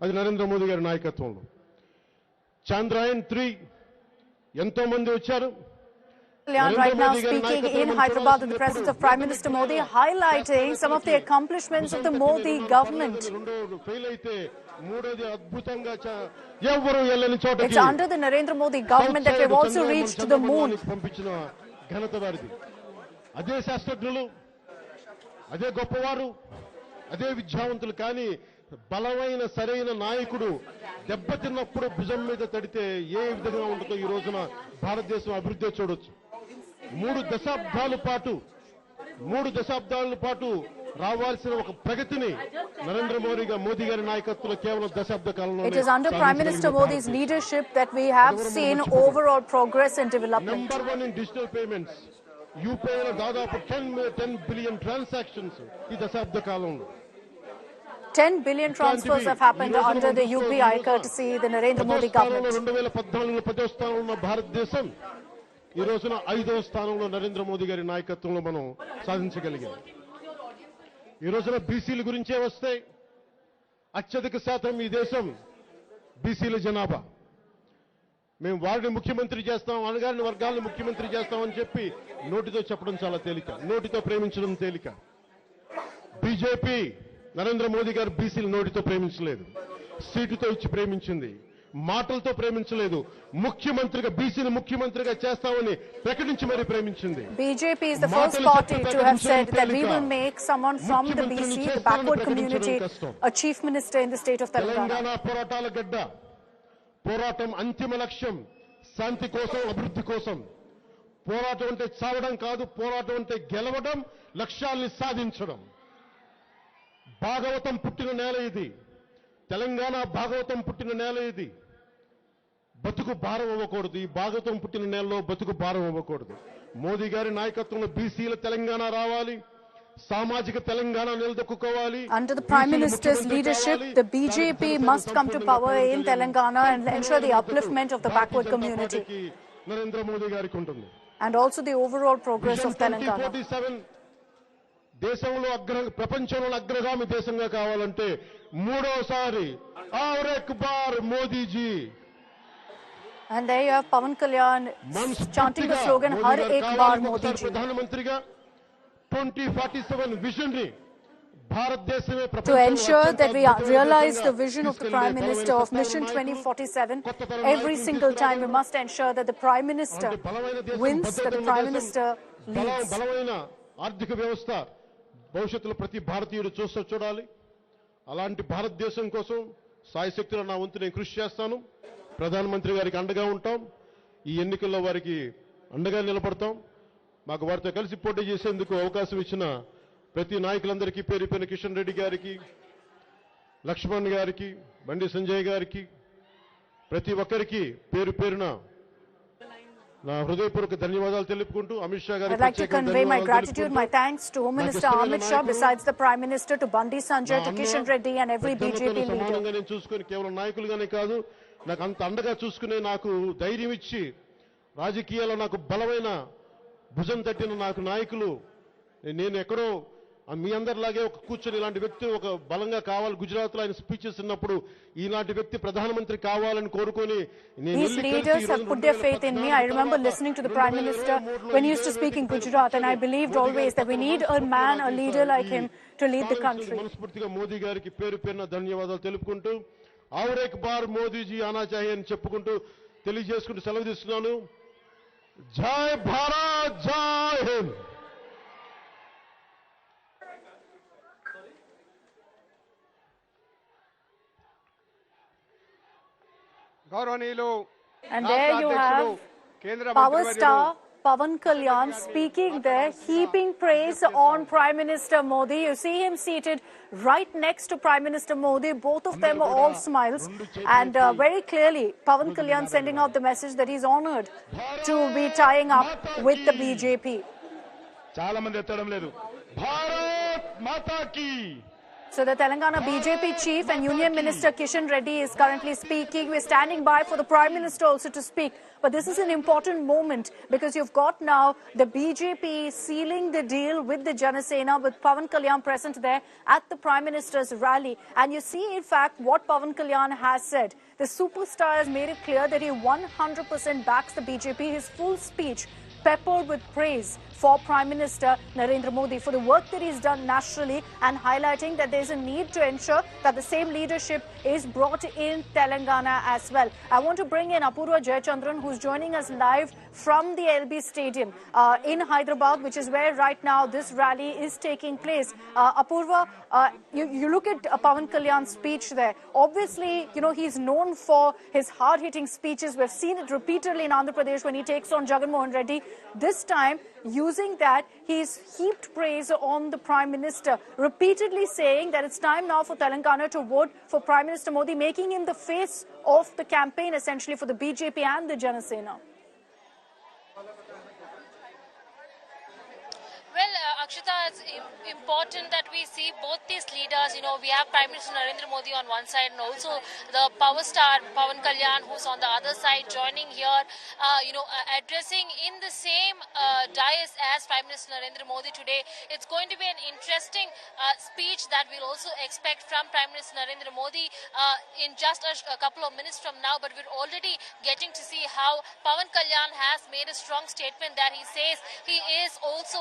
అది నరేంద్ర మోదీ గారి నాయకత్వంలో. Chandrayaan 3 ఎంతో మంది వచ్చారు. Kalyan right now speaking in Hyderabad in the presence of Prime Minister Modi, highlighting some of the accomplishments of the Modi government. It's under the Narendra Modi government that we've also reached the moon. అదే శాస్త్రజ్ఞులు, అదే గొప్పవారు, అదే విద్యావంతులు, కానీ బలమైన సరైన నాయకుడు దెబ్బతిన్నప్పుడు భుజం మీద తడితే ఏ విధంగా ఉంటుందో ఈ రోజున భారతదేశం అభివృద్ధి చూడొచ్చు. 3 దశాబ్దాల పాటు రావాల్సిన ఒక ప్రగతిని నరేంద్ర మోదీ గారి నాయకత్వంలో కేవలం దశాబ్ద కాలంలో. It is under Prime Minister Modi's leadership that we have seen overall progress and development. Number 1 in digital payments. UPI లో దాదాపు 10 billion transactions ఈ దశాబ్ద కాలంలో. 10 billion transfers have happened under the UPI courtesy the Narendra Modi government. 2014లో 10వ స్థానంలో ఉన్న భారతదేశం ఈ రోజున 5వ స్థానంలో నరేంద్ర మోదీ గారి నాయకత్వంలో మనం సాధించగలిగాం. ఈ రోజున బీసీల గురించే వస్తే అత్యధిక శాతం ఈ దేశం బీసీల జనాభా. మేము వారిని ముఖ్యమంత్రి చేస్తాం, అనగారిన వర్గాలను ముఖ్యమంత్రి చేస్తామని చెప్పి నోటితో చెప్పడం చాలా తేలిక, నోటితో ప్రేమించడం తేలిక. బీజేపీ నరేంద్ర మోదీ గారు బీసీలు నోటితో ప్రేమించలేదు, సీటుతో ఇచ్చి ప్రేమించింది, మాటలతో ప్రేమించలేదు. ముఖ్యమంత్రిగా బీసీని ముఖ్యమంత్రిగా చేస్తామని ప్రకటించి మరీ ప్రేమించింది. BJP is the first party to have said that we will make someone from the BC, the backward community, a chief minister in the state of Telangana. Telangana పోరాటాల గడ్డ. పోరాటం అంతిమ లక్ష్యం శాంతి కోసం, అభివృద్ధి కోసం. పోరాటం అంటే చావడం కాదు, పోరాటం అంటే గెలవడం, లక్ష్యాల్ని సాధించడం. భాగవతం పుట్టిన నేల ఇది, తెలంగాణ భాగవతం పుట్టిన నేల ఇది. బతుకు భారం అవ్వకూడదు, ఈ భాగవతం పుట్టిన నేలలో బతుకు భారం అవ్వకూడదు. మోదీ గారి నాయకత్వంలో బీసీల తెలంగాణ రావాలి, సామాజిక Telangana నిలదొక్కుకోవాలి. Under the Prime Minister's leadership, the BJP must come to power in Telangana and ensure the upliftment of the backward community. Narendra Modi గారికి ఉంటుంది. And also the overall progress of Telangana. దేశంలో ప్రపంచంలో అగ్రగామి దేశంగా కావాలంటే మూడోసారి और एक बार Modi ji. And there you have Pawan Kalyan chanting the slogan Har Ek Baar Modi Ji. ప్రధానమంత్రిగా 2047 visionary భారతదేశమే to ensure that we realize the vision of the Prime Minister of Mission 2047, every single time we must ensure that the Prime Minister wins, that the Prime Minister leads. బలమైన ఆర్థిక వ్యవస్థ భవిష్యత్తులో ప్రతి భారతీయుడు చూడాలి. అలాంటి భారతదేశం కోసం సాయశక్తుల నా వంతు నేను కృషి చేస్తాను. ప్రధానమంత్రి గారికి అండగా ఉంటాం. ఈ ఎన్నికల్లో వారికి అండగా నిలబడతాం. మాకు వారితో కలిసి పోటీ చేసేందుకు అవకాశం ఇచ్చిన ప్రతి నాయకులందరికీ, పేరు పేరున కిషన్ రెడ్డి గారికి, లక్ష్మణ్ గారికి, బండి సంజయ్ గారికి, ప్రతి ఒక్కరికి పేరు పేరున నా హృదయపూర్వక ధన్యవాదాలు తెలుపుకుంటూ అమిత్ షా గారికి I'd like to convey my gratitude, my thanks to Home Minister Amit Shah, besides the Prime Minister, to Bandi Sanjay, to Kishan Reddy and every BJP leader. నేను చూసుకొని కేవలం నాయకులుగానే కాదు, నాకు అంత అండగా చూసుకునే, నాకు ధైర్యం ఇచ్చి రాజకీయాల్లో నాకు బలమైన భుజం తట్టిన నాకు నాయకులు. నేను ఎక్కడో మీ అందరిలాగే ఒక కూర్చొని ఇలాంటి వ్యక్తి ఒక బలంగా కావాలి. గుజరాత్లో ఆయన స్పీచెస్ ఉన్నప్పుడు ఈనాటి వ్యక్తి ప్రధానమంత్రి కావాలని కోరుకొని These leaders have put their faith in me. I remember listening to the Prime Minister when he used to speak in Gujarat, and I believed always that we need a man, a leader like him to lead the country. మనస్ఫూర్తిగా మోదీ గారికి పేరు పేరున ధన్యవాదాలు తెలుపుకుంటూ और एक बार मोदी जी आना चाहिए అని చెప్పుకుంటూ తెలియజేసుకుంటూ సెలవు తీసుకున్నాను. జై భారత్, జై Hind. And there you have Power Star Pawan Kalyan speaking there, heaping praise on Prime Minister Modi. You see him seated right next to Prime Minister Modi. Both of them are all smiles. And very clearly, Pawan Kalyan sending out the message that he's honored to be tying up with the BJP. So the Telangana BJP chief and Union Minister Kishan Reddy is currently speaking. We're standing by for the Prime Minister also to speak. But this is an important moment because you've got now the BJP sealing the deal with the Janasena, with Pawan Kalyan present there at the Prime Minister's rally. And you see, in fact, what Pawan Kalyan has said. The superstar has made it clear that he 100% backs the BJP. His full speech peppered with praise for Prime Minister Narendra Modi for the work that he's done nationally and highlighting that there's a need to ensure that the same leadership is brought in Telangana as well. I want to bring in Apurva Jayachandran, who's joining us live from the LB Stadium in Hyderabad, which is where right now this rally is taking place. Apurva, you look at Pawan Kalyan's speech there. Obviously, you know, he's known for his hard-hitting speeches. We've seen it repeatedly in Andhra Pradesh when he takes on Jagan Mohan Reddy. This time, using that, he's heaped praise on the Prime Minister, repeatedly saying that it's time now for Telangana to vote for Prime Minister Modi, making him the face of the campaign, essentially, for the BJP and the Janasena. Well, Akshita, it's important that we see both these leaders. You know, we have Prime Minister Narendra Modi on one side and also the power star Pawan Kalyan, who's on the other side, joining here, addressing in the same dais as Prime Minister Narendra Modi today. It's going to be an interesting speech that we'll also expect from Prime Minister Narendra Modi in just a couple of minutes from now. But we're already getting to see how Pawan Kalyan has made a strong statement that he says he is also,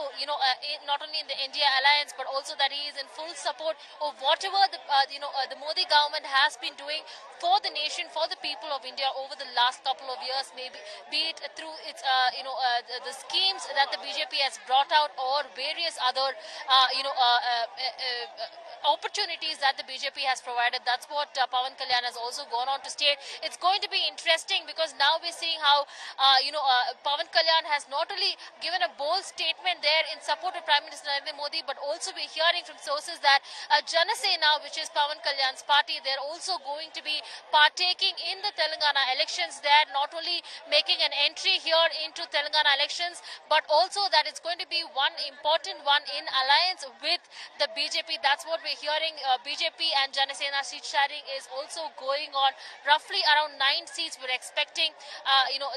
not only in the India alliance, but also that he is in full support of whatever the Modi government has been doing for the nation, for the people of India over the last couple of years, maybe be it through its the schemes that the BJP has brought out or various other opportunities that the BJP has provided. That's what Pawan Kalyan has also gone on to state. It's going to be interesting because now we're seeing how Pawan Kalyan has not only given a bold statement there in support of Prime Minister Narendra Modi, but also we're hearing from sources that Janasena, which is Pawan Kalyan's party, they're also going to be partaking in the Telangana elections. They're not only making an entry here into Telangana elections, but also that it's going to be one important one in alliance with the BJP. That's what we're hearing. BJP and Janasena seat sharing is also going on. Roughly around 9 seats we're expecting,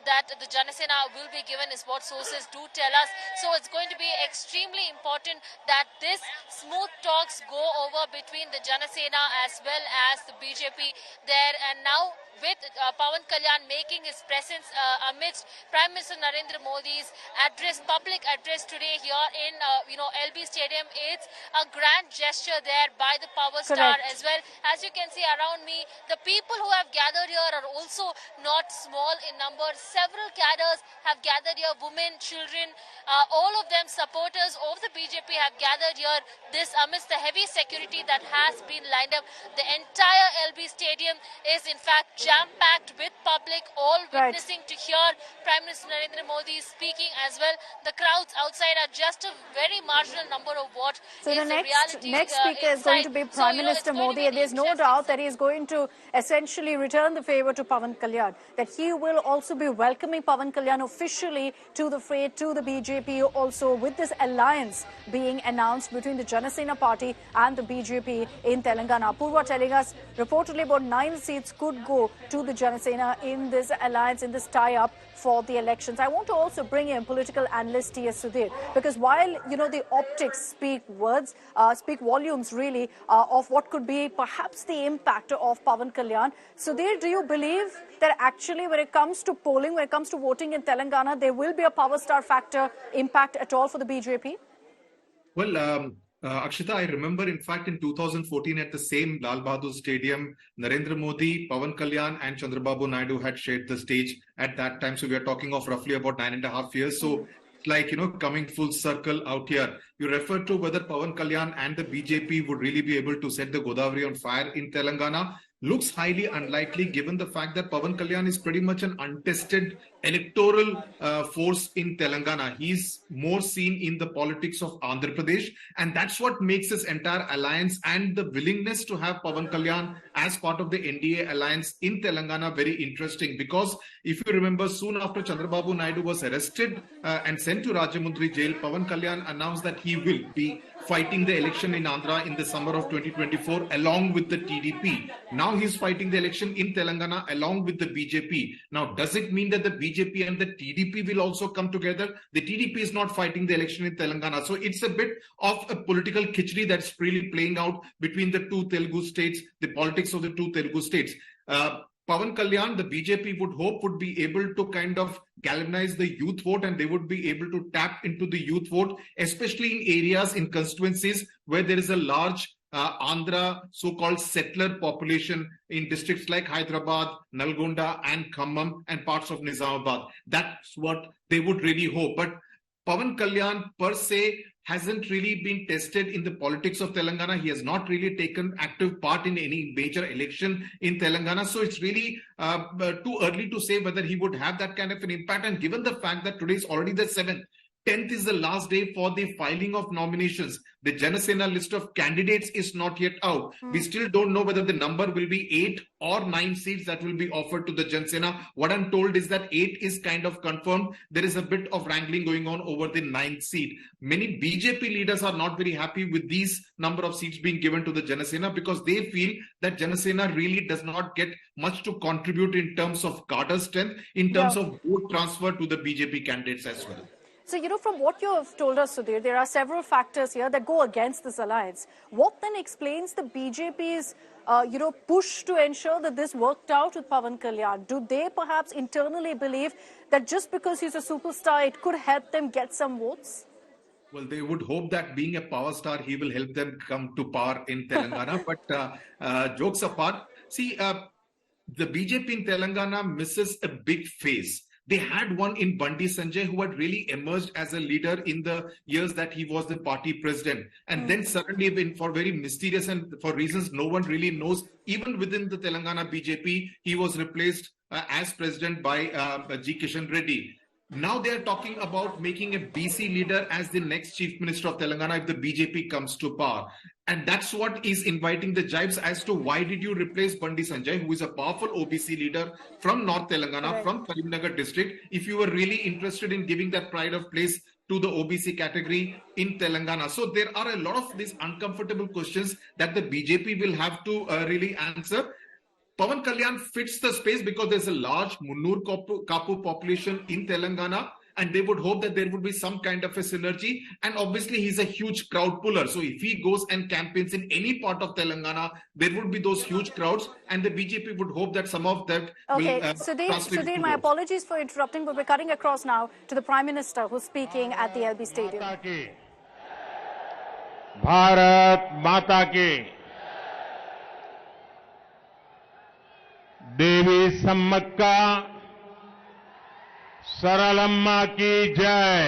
that the Janasena will be given is what sources do tell us. So it's going to be extremely important that this smooth talks go over between the Janasena as well as the BJP there. And now with Pawan Kalyan making his presence amidst Prime Minister Narendra Modi's public address today here in LB Stadium, it's a grand gesture there by the power star as well. As you can see around me, the people who have gathered here are also not small in number. Several cadres have gathered here, women, children, all of them supporters of the BJP have gathered here. This amidst the heavy security that has been lined up. The entire LB Stadium is in fact jam-packed with public, all witnessing to hear Prime Minister Narendra Modi speaking as well. The crowds outside are just a very marginal number of what so is the next speaker is inside. going to be Prime Minister Modi, and there's no doubt that he is going to essentially return the favour to Pawan Kalyan, that he will also be welcoming Pawan Kalyan officially to the fray, to the BJP, also with this alliance being announced between the Janasena party and the BJP in Telangana. Apurva telling us reportedly about 9 seats could go to the Janasena in this alliance, in this tie-up for the elections. I want to also bring in political analyst T.S. Sudhir, because while, the optics speak volumes really of what could be perhaps the impact of Pawan Kalyan. Sudhir, do you believe that actually when it comes to polling, when it comes to voting in Telangana, there will be a power star factor impact at all for the BJP? Well, Akshita, I remember, in fact, in 2014 at the same Lal Bahadur Stadium, Narendra Modi, Pawan Kalyan and Chandrababu Naidu had shared the stage at that time. So we are talking of roughly about 9.5 years. So it's like, coming full circle out here. You referred to whether Pawan Kalyan and the BJP would really be able to set the Godavari on fire in Telangana. Looks highly unlikely given the fact that Pawan Kalyan is pretty much an untested electoral force in Telangana. He's more seen in the politics of Andhra Pradesh, and that's what makes this entire alliance and the willingness to have Pawan Kalyan as part of the NDA alliance in Telangana very interesting. Because if you remember, soon after Chandrababu Naidu was arrested and sent to Rajamundry jail, Pawan Kalyan announced that he will be fighting the election in Andhra in the summer of 2024 along with the TDP. Now he's fighting the election in Telangana along with the BJP. Now, does it mean that the BJP and the TDP will also come together? The TDP is not fighting the election in Telangana. So it's a bit of a political khichdi that's really playing out between the two Telugu states, the politics of the two Telugu states. Pawan Kalyan, the BJP would be able to kind of galvanize the youth vote, and they would be able to tap into the youth vote, especially in areas, in constituencies where there is a large Andhra so-called settler population in districts like Hyderabad, Nalgonda and Khammam and parts of Nizamabad. That's what they would really hope. But Pawan Kalyan per se hasn't really been tested in the politics of Telangana. He has not really taken active part in any major election in Telangana. So it's really too early to say whether he would have that kind of an impact. And given the fact that today is already the 7th, 10th is the last day for the filing of nominations. The Janasena list of candidates is not yet out. We still don't know whether the number will be 8 or 9 seats that will be offered to the Janasena. What I'm told is that 8 is kind of confirmed. There is a bit of wrangling going on over the 9th seat. Many BJP leaders are not very happy with these number of seats being given to the Janasena because they feel that Janasena really does not get much to contribute in terms of cadre strength, in terms of vote transfer to the BJP candidates as well. So, from what you have told us, Sudhir, there are several factors here that go against this alliance. What then explains the BJP's, push to ensure that this worked out with Pawan Kalyan? Do they perhaps internally believe that just because he's a superstar, it could help them get some votes? Well, they would hope that being a power star, he will help them come to power in Telangana. But jokes apart, see, the BJP in Telangana misses a big face. They had one in Bandi Sanjay who had really emerged as a leader in the years that he was the party president. And then suddenly, for very mysterious and for reasons no one really knows, even within the Telangana BJP, he was replaced as president by G. Kishan Reddy. Now they are talking about making a BC leader as the next chief minister of Telangana if the BJP comes to power. And that's what is inviting the jibes as to why did you replace Bandi Sanjay, who is a powerful OBC leader from North Telangana, from Karimnagar district, if you were really interested in giving that pride of place to the OBC category in Telangana. So there are a lot of these uncomfortable questions that the BJP will have to really answer. Pawan Kalyan fits the space because there's a large Munnur Kapu population in Telangana, and they would hope that there would be some kind of a synergy. And obviously, he's a huge crowd puller. So if he goes and campaigns in any part of Telangana, there would be those huge crowds, and the BJP would hope that some of that will Sudhir, my apologies for interrupting, but we're cutting across now to the Prime Minister who's speaking at the LB Stadium. Bharat Mata ki देवी सम्मक्का सरलम्मा की जय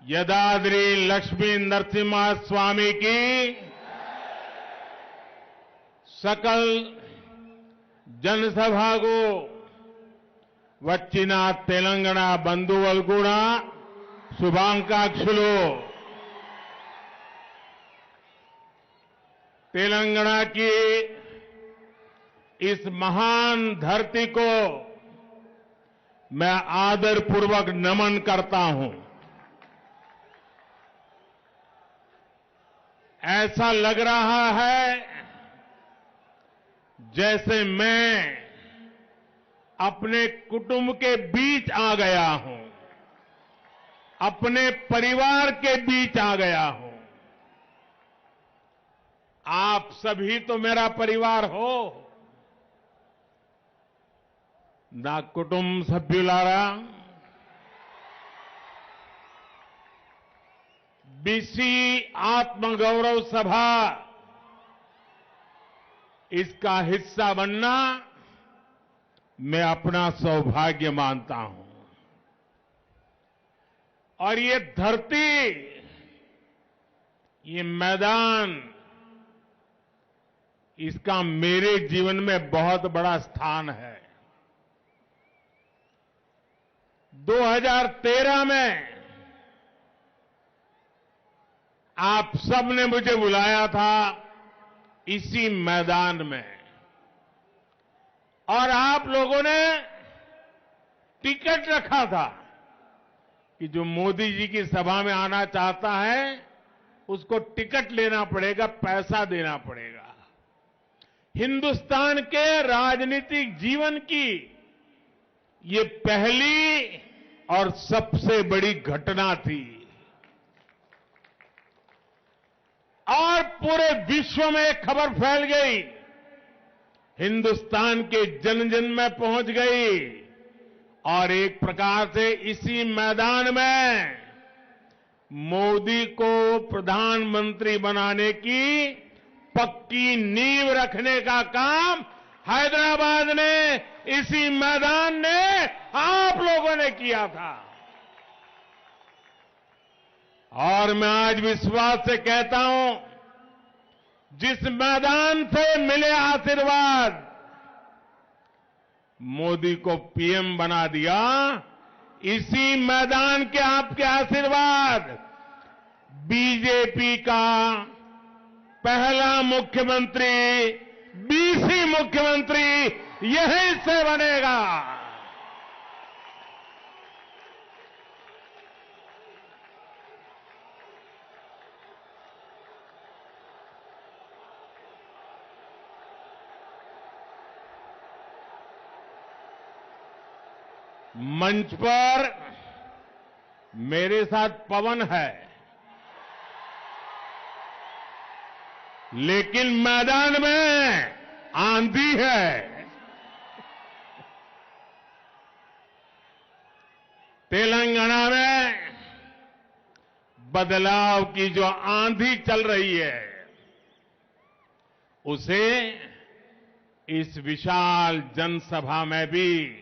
यदाद्री लक्ष्मी नरसिम्हा स्वामी की सकल जनसभा को వచ్చిన తెలంగాణ బంధువులు కూడా శుభాకాంక్షలు तेलंगाना की इस महान धरती को मैं आदरपूर्वक नमन करता हूं। ऐसा लग रहा है जैसे मैं अपने कुटुंब के बीच आ गया हूं, अपने परिवार के बीच आ गया हूं। आप सभी तो मेरा परिवार हो। నా కుటుంబ సభ్యులారా, बीसी आत्मगौरव सभा इसका हिस्सा बनना मैं अपना सौभाग्य मानता हूं। और ये धरती, ये मैदान, इसका मेरे जीवन में बहुत बड़ा स्थान है। 2013 में आप सबने मुझे बुलाया था इसी मैदान में और आप लोगों ने टिकट रखा था कि जो मोदी जी की सभा में आना चाहता है उसको टिकट लेना पड़ेगा, पैसा देना पड़ेगा। हिंदुस्तान के राजनीतिक जीवन की ये पहली और सबसे बड़ी घटना थी और पूरे विश्व में खबर फैल गई, हिंदुस्तान के जन जन में पहुंच गई और एक प्रकार से इसी मैदान में मोदी को प्रधानमंत्री बनाने की पक्की नींव रखने का काम हैदराबाद ने, इसी मैदान ने आप लोगों ने किया था। और मैं आज विश्वास से कहता हूं, जिस मैदान से मिले आशीर्वाद, मोदी को पीएम बना दिया, इसी मैदान के आपके आशीर्वाद बीजेपी का पहला मुख्यमंत्री, बीसी मुख्यमंत्री यहीं से बनेगा। मंच पर मेरे साथ पवन है, लेकिन मैदान में आंधी है। तेलंगाना में बदलाव की जो आंधी चल रही है, उसे इस विशाल जनसभा में भी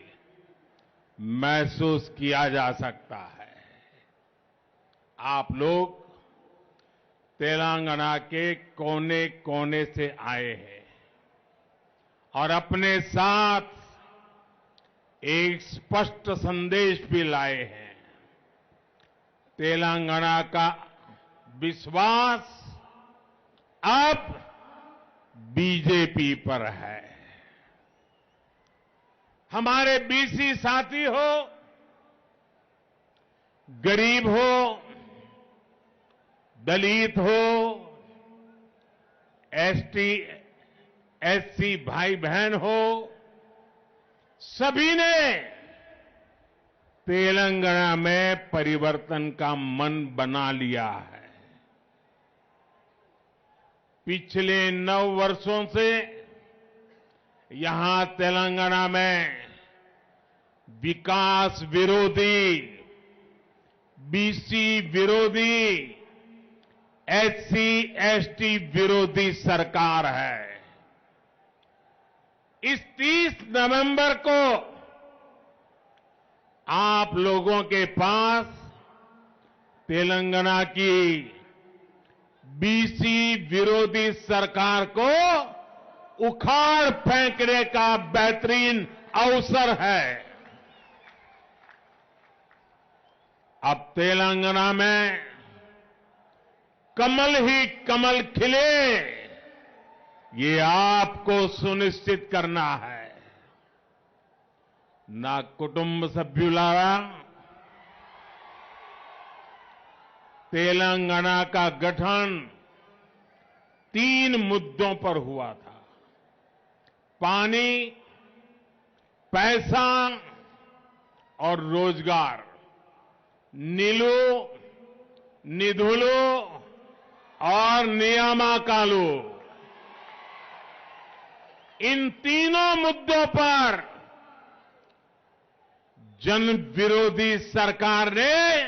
महसूस किया जा सकता है। आप लोग तेलंगाना के कोने कोने से आए हैं और अपने साथ एक स्पष्ट संदेश भी लाए हैं। तेलंगाना का विश्वास अब बीजेपी पर है। हमारे बीसी साथी हो, गरीब हो, दलित हो, एसटी, एससी भाई बहन हो, सभी ने तेलंगाना में परिवर्तन का मन बना लिया है। पिछले 9 वर्षों से यहां तेलंगाना में विकास विरोधी, बीसी विरोधी, एससी एसटी विरोधी सरकार है। इस 30 नवंबर को आप लोगों के पास तेलंगाना की बीसी विरोधी सरकार को उखाड़ फेंकने का बेहतरीन अवसर है। अब तेलंगाना में कमल ही कमल खिले, ये आपको सुनिश्चित करना है। ना कुटुंब सभ्युलारा, तेलंगाना का गठन 3 मुद्दों पर हुआ था। पानी, पैसा और रोजगार, नीलू, निधुलू और नियामकालू, इन तीनों मुद्दों पर जन विरोधी सरकार ने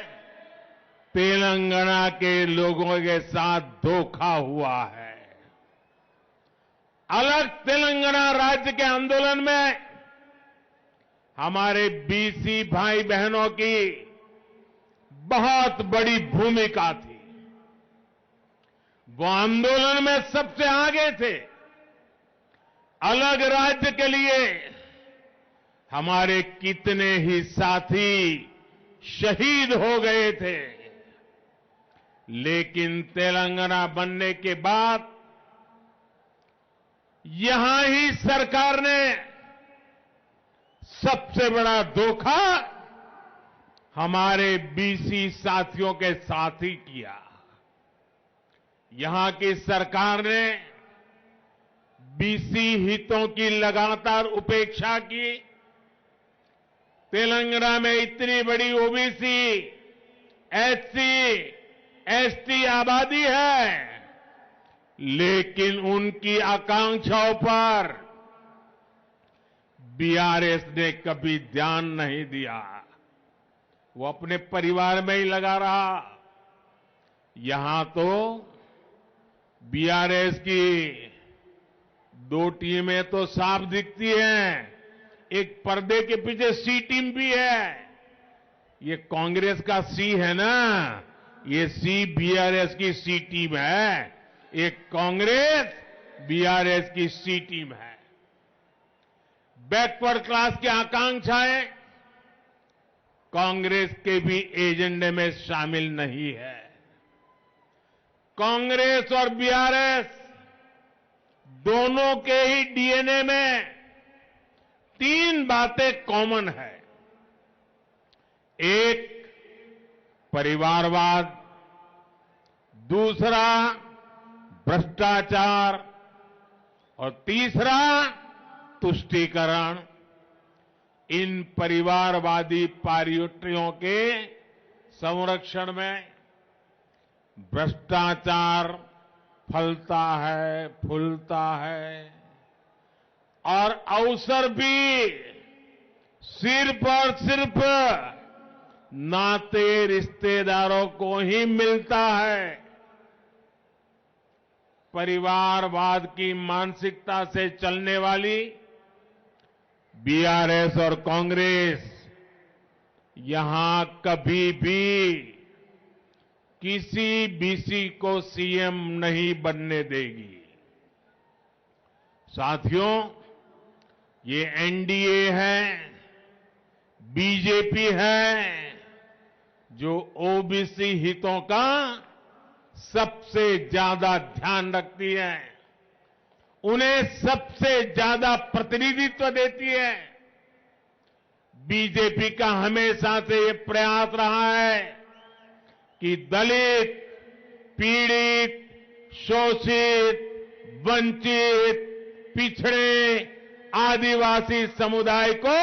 तेलंगाना के लोगों के साथ धोखा हुआ है। अलग तेलंगाना राज्य के आंदोलन में हमारे बीसी भाई बहनों की बहुत बड़ी भूमिका थी। वो आंदोलन में सबसे आगे थे। अलग राज्य के लिए हमारे कितने ही साथी शहीद हो गए थे। लेकिन तेलंगाना बनने के बाद यहां ही सरकार ने सबसे बड़ा धोखा हमारे बीसी साथियों के साथ ही किया। यहां की सरकार ने बीसी हितों की लगातार उपेक्षा की। तेलंगाना में इतनी बड़ी ओबीसी, एससी, एसटी आबादी है, लेकिन उनकी आकांक्षाओं पर बीआरएस ने कभी ध्यान नहीं दिया। वो अपने परिवार में ही लगा रहा। यहां तो बीआरएस की दो टीमें तो साफ दिखती हैं, एक पर्दे के पीछे सी टीम भी है। ये कांग्रेस का सी है ना, ये सी बीआरएस की सी टीम है। एक कांग्रेस बीआरएस की सी टीम है। बैकवर्ड क्लास की आकांक्षाएं कांग्रेस के भी एजेंडे में शामिल नहीं है। कांग्रेस और बीआरएस दोनों के ही डीएनए में तीन बातें कॉमन है। एक, परिवारवाद, दूसरा भ्रष्टाचार और तीसरा तुष्टीकरण। इन परिवारवादी पार्टियों के संरक्षण में भ्रष्टाचार फलता है, फूलता है और अवसर भी सिर्फ और सिर्फ नाते रिश्तेदारों को ही मिलता है। परिवारवाद की मानसिकता से चलने वाली बीआरएस और कांग्रेस यहां कभी भी किसी बीसी को सीएम नहीं बनने देगी। साथियों, ये एनडीए है, बीजेपी है, जो ओबीसी हितों का सबसे ज्यादा ध्यान रखती है, उन्हें सबसे ज्यादा प्रतिनिधित्व देती है। बीजेपी का हमेशा से ये प्रयास रहा है कि दलित, पीड़ित, शोषित, वंचित, पिछड़े, आदिवासी समुदाय को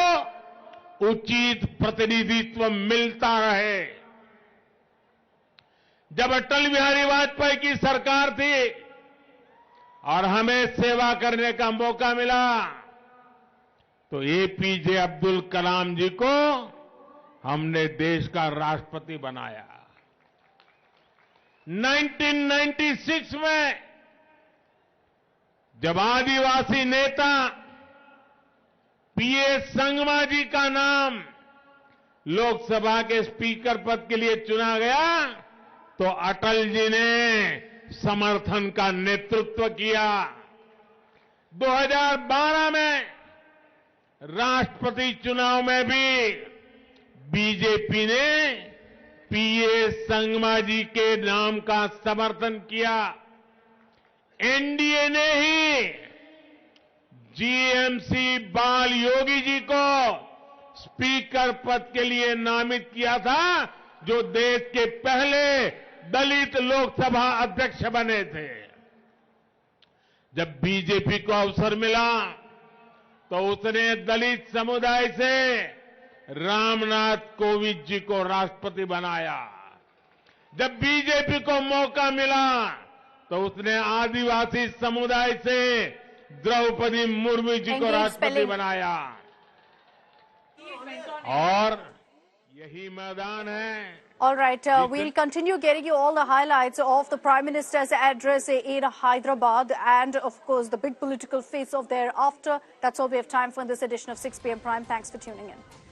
उचित प्रतिनिधित्व मिलता रहे। जब अटल बिहारी वाजपेयी की सरकार थी और हमें सेवा करने का मौका मिला, तो एपीजे अब्दुल कलाम जी को हमने देश का राष्ट्रपति बनाया। 1996 में जब आदिवासी नेता पीएस संगमा जी का नाम लोकसभा के स्पीकर पद के लिए चुना गया, तो अटल जी ने समर्थन का नेतृत्व किया। 2012 में राष्ट्रपति चुनाव में भी बीजेपी ने पीएस संगमा जी के नाम का समर्थन किया। एनडीए ने ही जीएमसी बाल योगी जी को स्पीकर पद के लिए नामित किया था, जो देश के पहले दलित लोकसभा अध्यक्ष बने थे। जब बीजेपी को अवसर मिला तो उसने दलित समुदाय से रामनाथ कोविंद जी को राष्ट्रपति बनाया। जब बीजेपी को मौका मिला तो उसने आदिवासी समुदाय से द्रौपदी मुर्मू जी को राष्ट्रपति बनाया। और यही मैदान है। All right, we'll continue getting you all the highlights of the Prime Minister's address in Hyderabad and, of course, the big political face-off thereafter. That's all we have time for in this edition of 6 p.m. Prime. Thanks for tuning in.